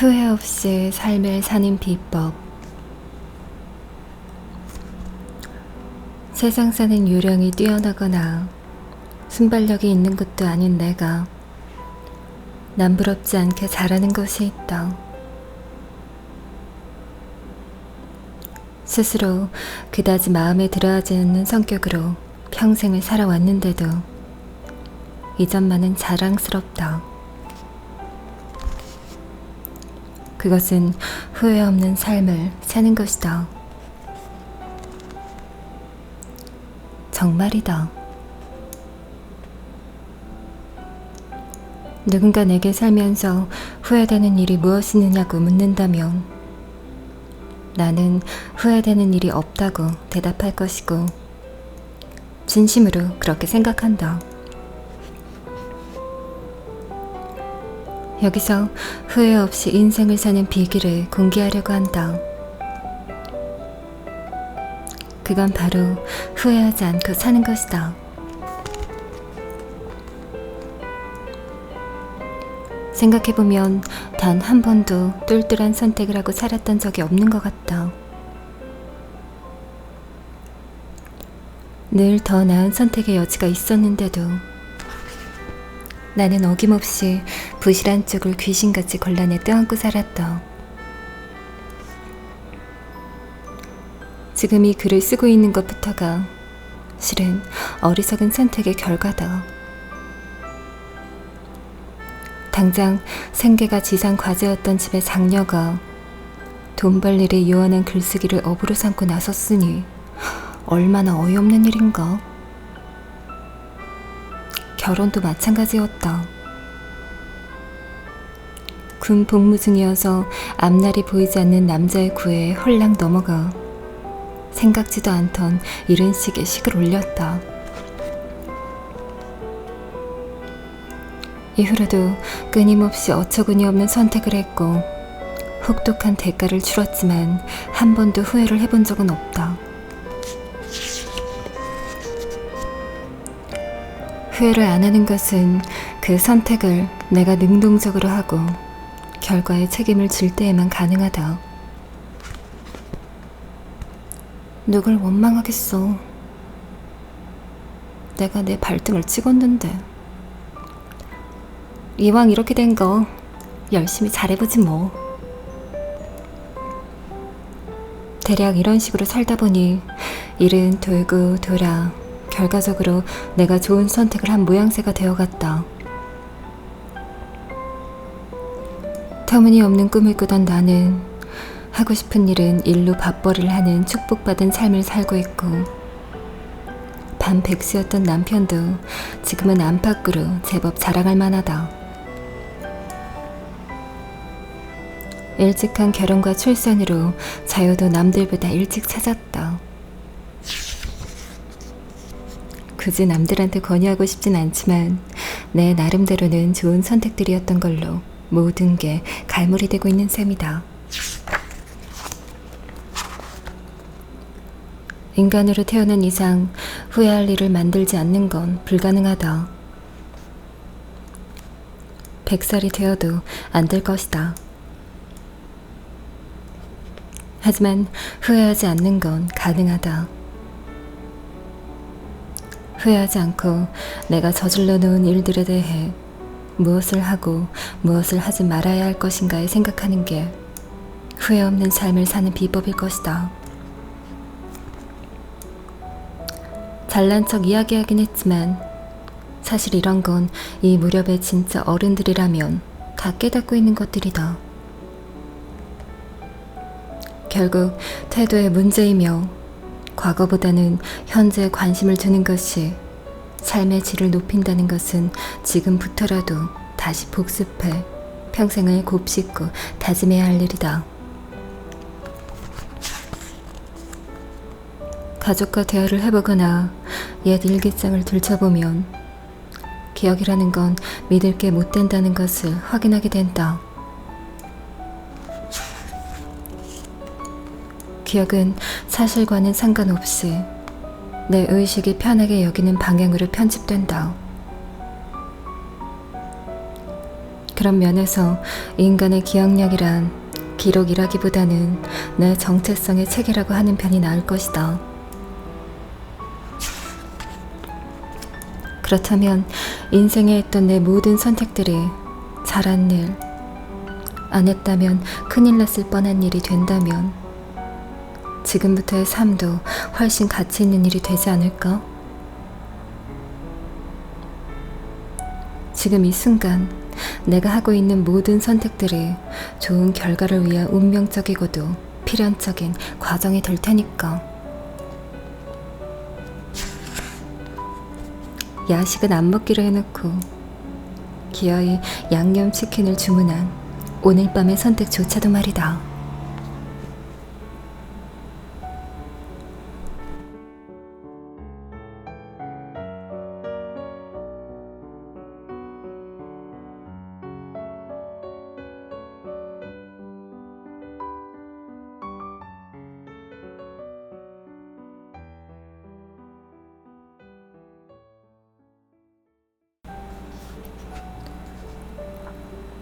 후회 없이 삶을 사는 비법. 세상 사는 요령이 뛰어나거나 순발력이 있는 것도 아닌 내가 남부럽지 않게 잘하는 것이 있다. 스스로 그다지 마음에 들어하지 않는 성격으로 평생을 살아왔는데도 이 점만은 자랑스럽다. 그것은 후회 없는 삶을 사는 것이다. 정말이다. 누군가 내게 살면서 후회되는 일이 무엇이 있느냐고 묻는다면 나는 후회되는 일이 없다고 대답할 것이고 진심으로 그렇게 생각한다. 여기서 후회 없이 인생을 사는 비기를 공개하려고 한다. 그건 바로 후회하지 않고 사는 것이다. 생각해보면 단 한 번도 똘똘한 선택을 하고 살았던 적이 없는 것 같다. 늘 더 나은 선택의 여지가 있었는데도 나는 어김없이 부실한 쪽을 귀신같이 곤란에 떠안고 살았다. 지금 이 글을 쓰고 있는 것부터가 실은 어리석은 선택의 결과다. 당장 생계가 지상 과제였던 집의 장녀가 돈 벌 일에 요원한 글쓰기를 업으로 삼고 나섰으니 얼마나 어이없는 일인가. 결혼도 마찬가지였다. 군 복무 중이어서 앞날이 보이지 않는 남자의 구애에 홀랑 넘어가 생각지도 않던 이런 식의 식을 올렸다. 이후로도 끊임없이 어처구니 없는 선택을 했고 혹독한 대가를 치렀지만 한 번도 후회를 해본 적은 없다. 후회를 안 하는 것은 그 선택을 내가 능동적으로 하고 결과에 책임을 질 때에만 가능하다. 누굴 원망하겠어. 내가 내 발등을 찍었는데. 이왕 이렇게 된 거 열심히 잘해보지 뭐. 대략 이런 식으로 살다 보니 일은 돌고 돌아 결과적으로 내가 좋은 선택을 한 모양새가 되어갔다. 터무니없는 꿈을 꾸던 나는 하고 싶은 일은 일로 밥벌이를 하는 축복받은 삶을 살고 있고 반백수였던 남편도 지금은 안팎으로 제법 자랑할 만하다. 일찍한 결혼과 출산으로 자유도 남들보다 일찍 찾았다. 굳이 남들한테 권유하고 싶진 않지만 내 나름대로는 좋은 선택들이었던 걸로 모든 게 갈무리 되고 있는 셈이다. 인간으로 태어난 이상 후회할 일을 만들지 않는 건 불가능하다. 100살이 되어도 안 될 것이다. 하지만 후회하지 않는 건 가능하다. 후회하지 않고 내가 저질러 놓은 일들에 대해 무엇을 하고 무엇을 하지 말아야 할 것인가에 생각하는 게 후회 없는 삶을 사는 비법일 것이다. 잘난 척 이야기하긴 했지만 사실 이런 건 이 무렵의 진짜 어른들이라면 다 깨닫고 있는 것들이다. 결국 태도의 문제이며 과거보다는 현재에 관심을 두는 것이 삶의 질을 높인다는 것은 지금부터라도 다시 복습해 평생을 곱씹고 다짐해야 할 일이다. 가족과 대화를 해보거나 옛 일기장을 들춰보면 기억이라는 건 믿을 게 못 된다는 것을 확인하게 된다. 기억은 사실과는 상관없이 내 의식이 편하게 여기는 방향으로 편집된다. 그런 면에서 인간의 기억력이란 기록이라기보다는 내 정체성의 체계라고 하는 편이 나을 것이다. 그렇다면 인생에 했던 내 모든 선택들이 잘한 일, 안 했다면 큰일 났을 뻔한 일이 된다면 지금부터의 삶도 훨씬 가치 있는 일이 되지 않을까? 지금 이 순간 내가 하고 있는 모든 선택들이 좋은 결과를 위한 운명적이고도 필연적인 과정이 될 테니까. 야식은 안 먹기로 해놓고 기어이 양념치킨을 주문한 오늘 밤의 선택조차도 말이다.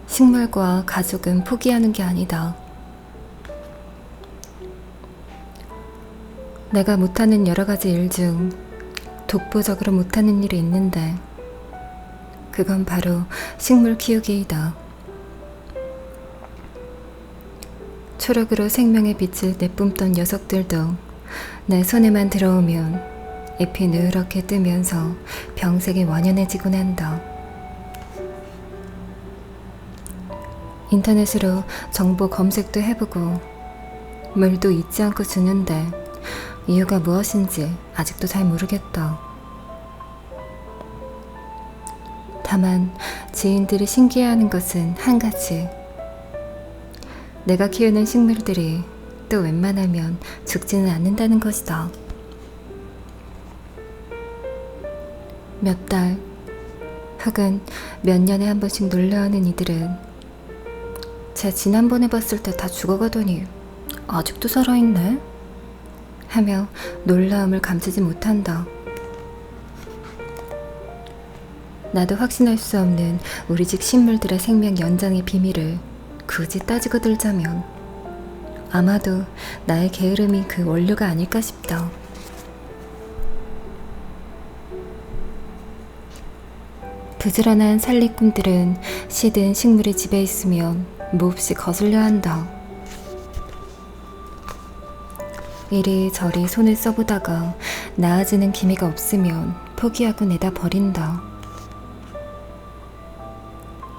식물과 가족은 포기하는 게 아니다. 내가 못하는 여러 가지 일 중 독보적으로 못하는 일이 있는데 그건 바로 식물 키우기이다. 초록으로 생명의 빛을 내뿜던 녀석들도 내 손에만 들어오면 잎이 누렇게 뜨면서 병색이 완연해지곤 한다. 인터넷으로 정보 검색도 해보고 물도 잊지 않고 주는데 이유가 무엇인지 아직도 잘 모르겠다. 다만 지인들이 신기해하는 것은 한 가지. 내가 키우는 식물들이 또 웬만하면 죽지는 않는다는 것이다. 몇 달 혹은 몇 년에 한 번씩 놀러오는 이들은 쟤 지난번에 봤을 때 다 죽어가더니 아직도 살아있네? 하며 놀라움을 감추지 못한다. 나도 확신할 수 없는 우리 집 식물들의 생명 연장의 비밀을 굳이 따지고 들자면 아마도 나의 게으름이 그 원료가 아닐까 싶다. 부지런한 살리꾼들은 시든 식물이 집에 있으면 몹시 거슬려 한다. 이리저리 손을 써보다가 나아지는 기미가 없으면 포기하고 내다 버린다.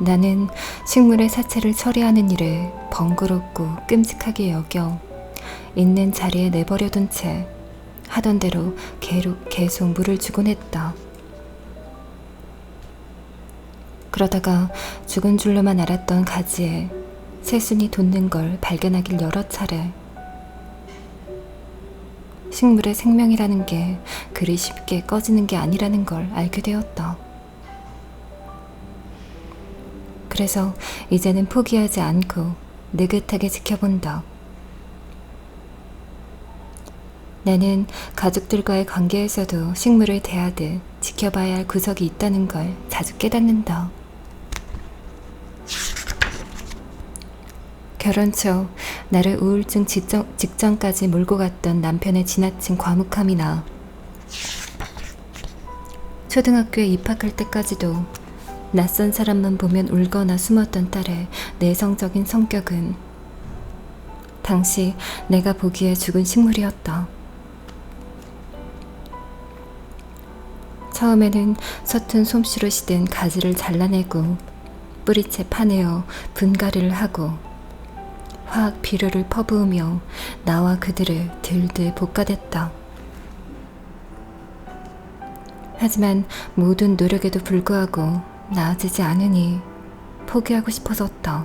나는 식물의 사체를 처리하는 일을 번거롭고 끔찍하게 여겨 있는 자리에 내버려둔 채 하던 대로 계속 물을 주곤 했다. 그러다가 죽은 줄로만 알았던 가지에 새순이 돋는 걸 발견하길 여러 차례. 식물의 생명이라는 게 그리 쉽게 꺼지는 게 아니라는 걸 알게 되었다. 그래서 이제는 포기하지 않고 느긋하게 지켜본다. 나는 가족들과의 관계에서도 식물을 대하듯 지켜봐야 할 구석이 있다는 걸 자주 깨닫는다. 결혼 초 나를 우울증 직전까지 몰고 갔던 남편의 지나친 과묵함이나 초등학교에 입학할 때까지도 낯선 사람만 보면 울거나 숨었던 딸의 내성적인 성격은 당시 내가 보기에 죽은 식물이었다. 처음에는 서툰 솜씨로 시든 가지를 잘라내고 뿌리채 파내어 분갈이를 하고 화학 비료를 퍼부으며 나와 그들을 들들 볶아댔다. 하지만 모든 노력에도 불구하고 나아지지 않으니 포기하고 싶어졌다.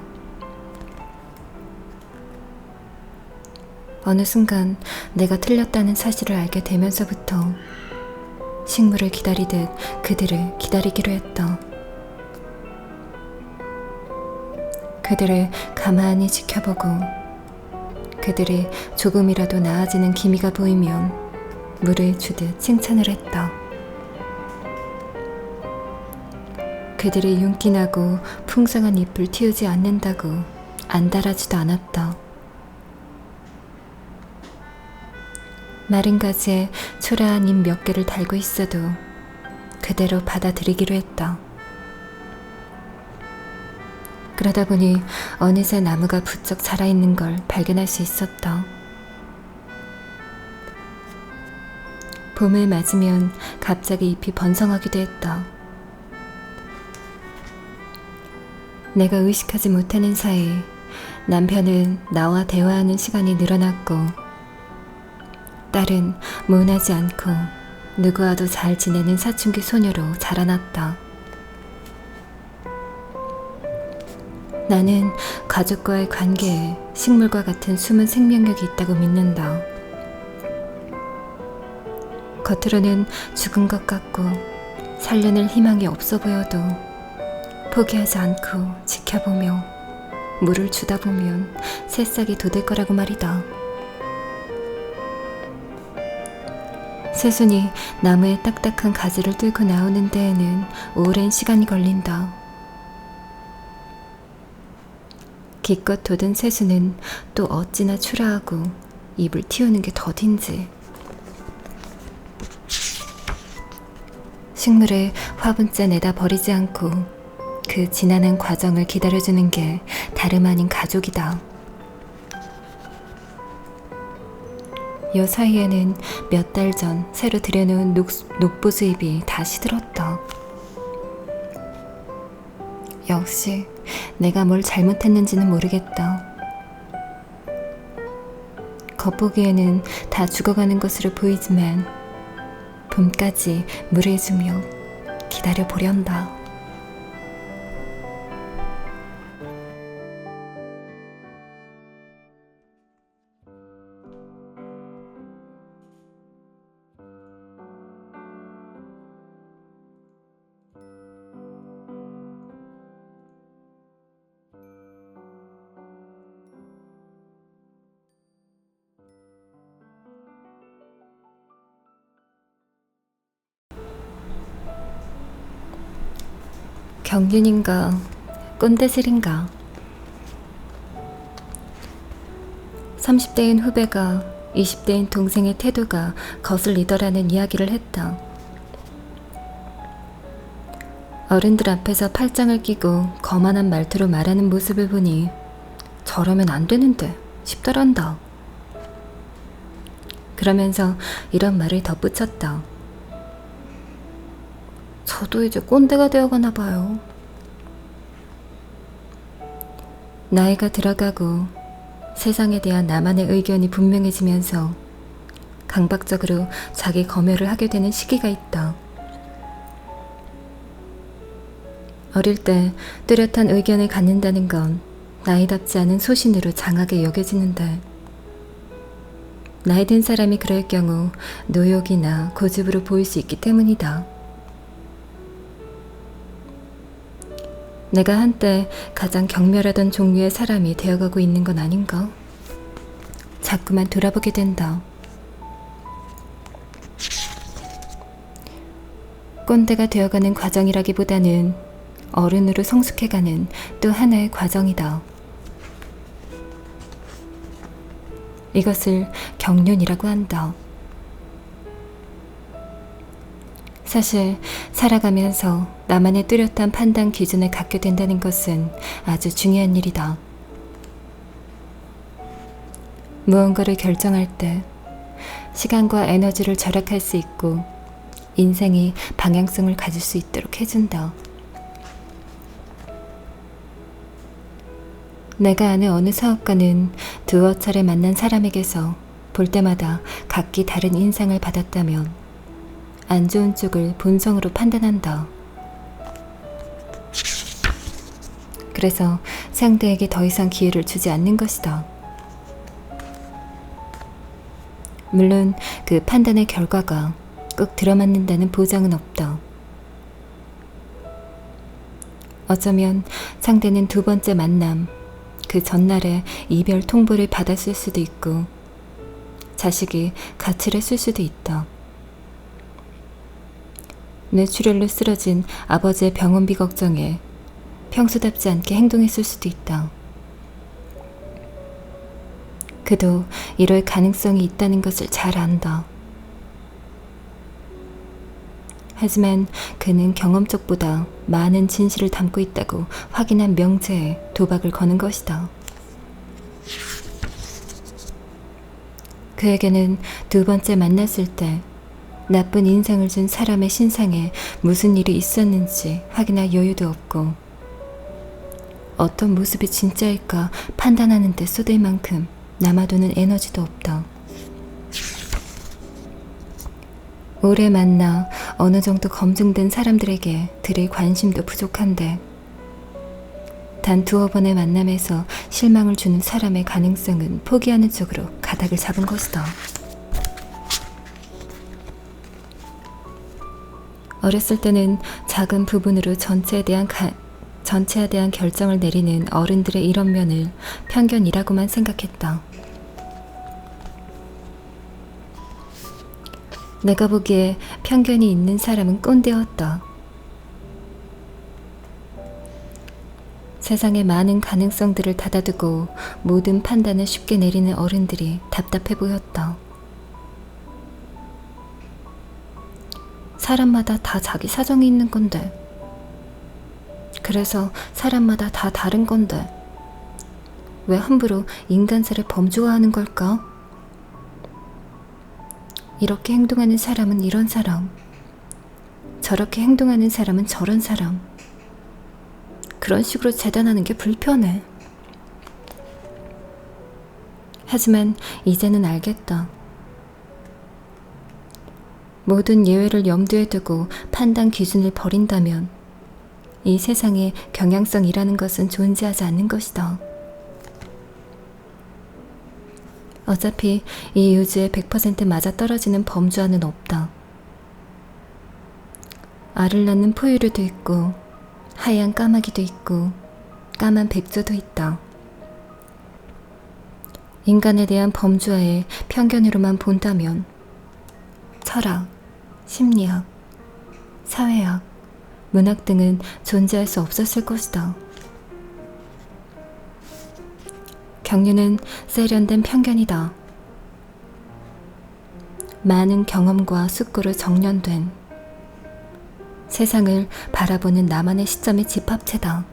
어느 순간 내가 틀렸다는 사실을 알게 되면서부터 식물을 기다리듯 그들을 기다리기로 했다. 그들을 가만히 지켜보고 그들이 조금이라도 나아지는 기미가 보이면 물을 주듯 칭찬을 했다. 그들이 윤기나고 풍성한 잎을 틔우지 않는다고 안달하지도 않았다. 마른 가지에 초라한 잎 몇 개를 달고 있어도 그대로 받아들이기로 했다. 그러다 보니 어느새 나무가 부쩍 자라있는 걸 발견할 수 있었다. 봄을 맞으면 갑자기 잎이 번성하기도 했다. 내가 의식하지 못하는 사이 남편은 나와 대화하는 시간이 늘어났고 딸은 모나지 않고 누구와도 잘 지내는 사춘기 소녀로 자라났다. 나는 가족과의 관계에 식물과 같은 숨은 생명력이 있다고 믿는다. 겉으로는 죽은 것 같고 살려낼 희망이 없어 보여도 포기하지 않고 지켜보며 물을 주다 보면 새싹이 돋을 거라고 말이다. 새순이 나무의 딱딱한 가지를 뚫고 나오는 데에는 오랜 시간이 걸린다. 기껏 돋은 새순은 또 어찌나 초라하고 잎을 틔우는 게 더딘지. 식물을 화분째 내다 버리지 않고 그 지난한 과정을 기다려주는 게 다름 아닌 가족이다. 요 사이에는 몇 달 전 새로 들여놓은 녹보수잎이 다 시들었다. 역시 내가 뭘 잘못했는지는 모르겠다. 겉보기에는 다 죽어가는 것으로 보이지만 봄까지 물을 주며 기다려보련다. 경륜인가 꼰대질인가. 30대인 후배가 20대인 동생의 태도가 거슬리더라는 이야기를 했다. 어른들 앞에서 팔짱을 끼고 거만한 말투로 말하는 모습을 보니 저러면 안 되는데 싶더란다. 그러면서 이런 말을 덧붙였다. 저도 이제 꼰대가 되어가나 봐요. 나이가 들어가고 세상에 대한 나만의 의견이 분명해지면서 강박적으로 자기 검열을 하게 되는 시기가 있다. 어릴 때 뚜렷한 의견을 갖는다는 건 나이답지 않은 소신으로 장하게 여겨지는데 나이 든 사람이 그럴 경우 노욕이나 고집으로 보일 수 있기 때문이다. 내가 한때 가장 경멸하던 종류의 사람이 되어가고 있는 건 아닌가? 자꾸만 돌아보게 된다. 꼰대가 되어가는 과정이라기보다는 어른으로 성숙해가는 또 하나의 과정이다. 이것을 경륜이라고 한다. 사실 살아가면서 나만의 뚜렷한 판단 기준을 갖게 된다는 것은 아주 중요한 일이다. 무언가를 결정할 때 시간과 에너지를 절약할 수 있고 인생이 방향성을 가질 수 있도록 해준다. 내가 아는 어느 사업가는 두어 차례 만난 사람에게서 볼 때마다 각기 다른 인상을 받았다면 안 좋은 쪽을 본성으로 판단한다. 그래서 상대에게 더 이상 기회를 주지 않는 것이다. 물론 그 판단의 결과가 꼭 들어맞는다는 보장은 없다. 어쩌면 상대는 두 번째 만남, 그 전날에 이별 통보를 받았을 수도 있고 자식이 가출했을 수도 있다. 뇌출혈로 쓰러진 아버지의 병원비 걱정에 평소답지 않게 행동했을 수도 있다. 그도 이럴 가능성이 있다는 것을 잘 안다. 하지만 그는 경험적보다 많은 진실을 담고 있다고 확인한 명제에 도박을 거는 것이다. 그에게는 두 번째 만났을 때 나쁜 인상을 준 사람의 신상에 무슨 일이 있었는지 확인할 여유도 없고 어떤 모습이 진짜일까 판단하는 데 쏟을 만큼 남아도는 에너지도 없다. 오래 만나 어느 정도 검증된 사람들에게 드릴 관심도 부족한데 단 두어 번의 만남에서 실망을 주는 사람의 가능성은 포기하는 쪽으로 가닥을 잡은 것이다. 어렸을 때는 작은 부분으로 전체에 대한 결정을 내리는 어른들의 이런 면을 편견이라고만 생각했다. 내가 보기에 편견이 있는 사람은 꼰대였다. 세상의 많은 가능성들을 닫아두고 모든 판단을 쉽게 내리는 어른들이 답답해 보였다. 사람마다 다 자기 사정이 있는 건데, 그래서 사람마다 다 다른 건데 왜 함부로 인간사를 범주화하는 걸까? 이렇게 행동하는 사람은 이런 사람, 저렇게 행동하는 사람은 저런 사람, 그런 식으로 재단하는 게 불편해. 하지만 이제는 알겠다. 모든 예외를 염두에 두고 판단 기준을 버린다면 이 세상에 경향성이라는 것은 존재하지 않는 것이다. 어차피 이 우주에 100% 맞아떨어지는 범주와는 없다. 알을 낳는 포유류도 있고 하얀 까마귀도 있고 까만 백조도 있다. 인간에 대한 범주와의 편견으로만 본다면 철학, 심리학, 사회학, 문학 등은 존재할 수 없었을 것이다. 경륜은 세련된 편견이다. 많은 경험과 숙고로 정련된 세상을 바라보는 나만의 시점의 집합체다.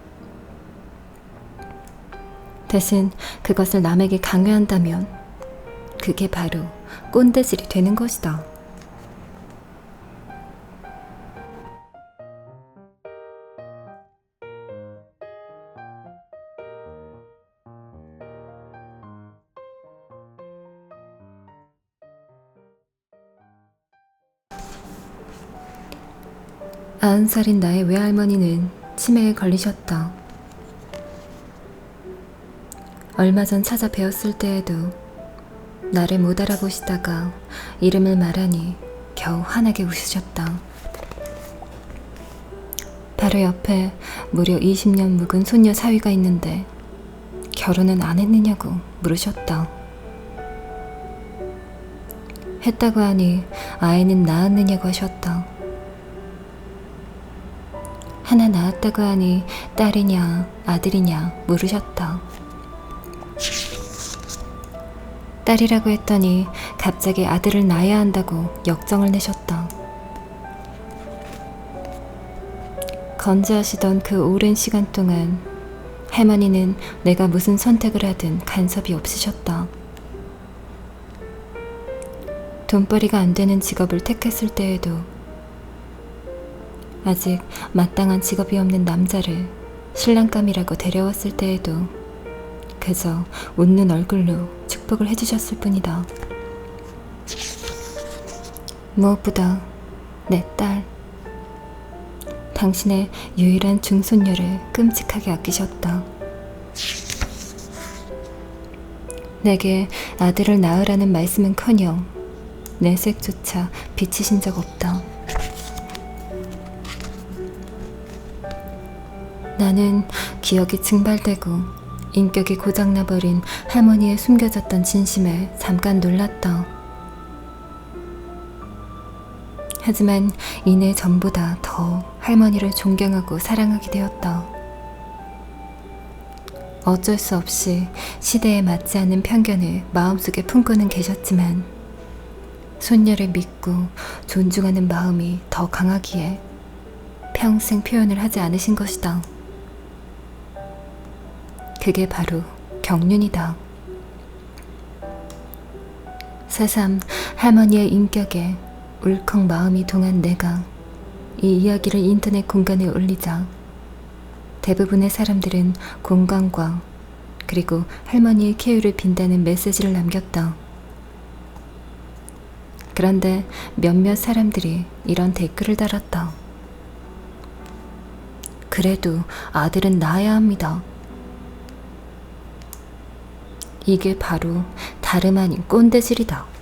대신 그것을 남에게 강요한다면 그게 바로 꼰대질이 되는 것이다. 아흔 살인 나의 외할머니는 치매에 걸리셨다. 얼마 전 찾아 뵈었을 때에도 나를 못 알아보시다가 이름을 말하니 겨우 환하게 웃으셨다. 바로 옆에 무려 20년 묵은 손녀 사위가 있는데 결혼은 안 했느냐고 물으셨다. 했다고 하니 아이는 낳았느냐고 하셨다. 하나 낳았다고 하니 딸이냐 아들이냐 물으셨다. 딸이라고 했더니 갑자기 아들을 낳아야 한다고 역정을 내셨다. 건재하시던 그 오랜 시간 동안 할머니는 내가 무슨 선택을 하든 간섭이 없으셨다. 돈벌이가 안 되는 직업을 택했을 때에도 아직 마땅한 직업이 없는 남자를 신랑감이라고 데려왔을 때에도 그저 웃는 얼굴로 축복을 해주셨을 뿐이다. 무엇보다 내 딸, 당신의 유일한 중손녀를 끔찍하게 아끼셨다. 내게 아들을 낳으라는 말씀은커녕 내색조차 비치신 적 없다. 나는 기억이 증발되고 인격이 고장나버린 할머니의 숨겨졌던 진심에 잠깐 놀랐다. 하지만 이내 전보다 더 할머니를 존경하고 사랑하게 되었다. 어쩔 수 없이 시대에 맞지 않는 편견을 마음속에 품고는 계셨지만 손녀를 믿고 존중하는 마음이 더 강하기에 평생 표현을 하지 않으신 것이다. 그게 바로 경륜이다. 새삼 할머니의 인격에 울컥 마음이 동한 내가 이 이야기를 인터넷 공간에 올리자 대부분의 사람들은 공감과 그리고 할머니의 쾌유를 빈다는 메시지를 남겼다. 그런데 몇몇 사람들이 이런 댓글을 달았다. 그래도 아들은 낳아야 합니다. 이게 바로 다름 아닌 꼰대질이다.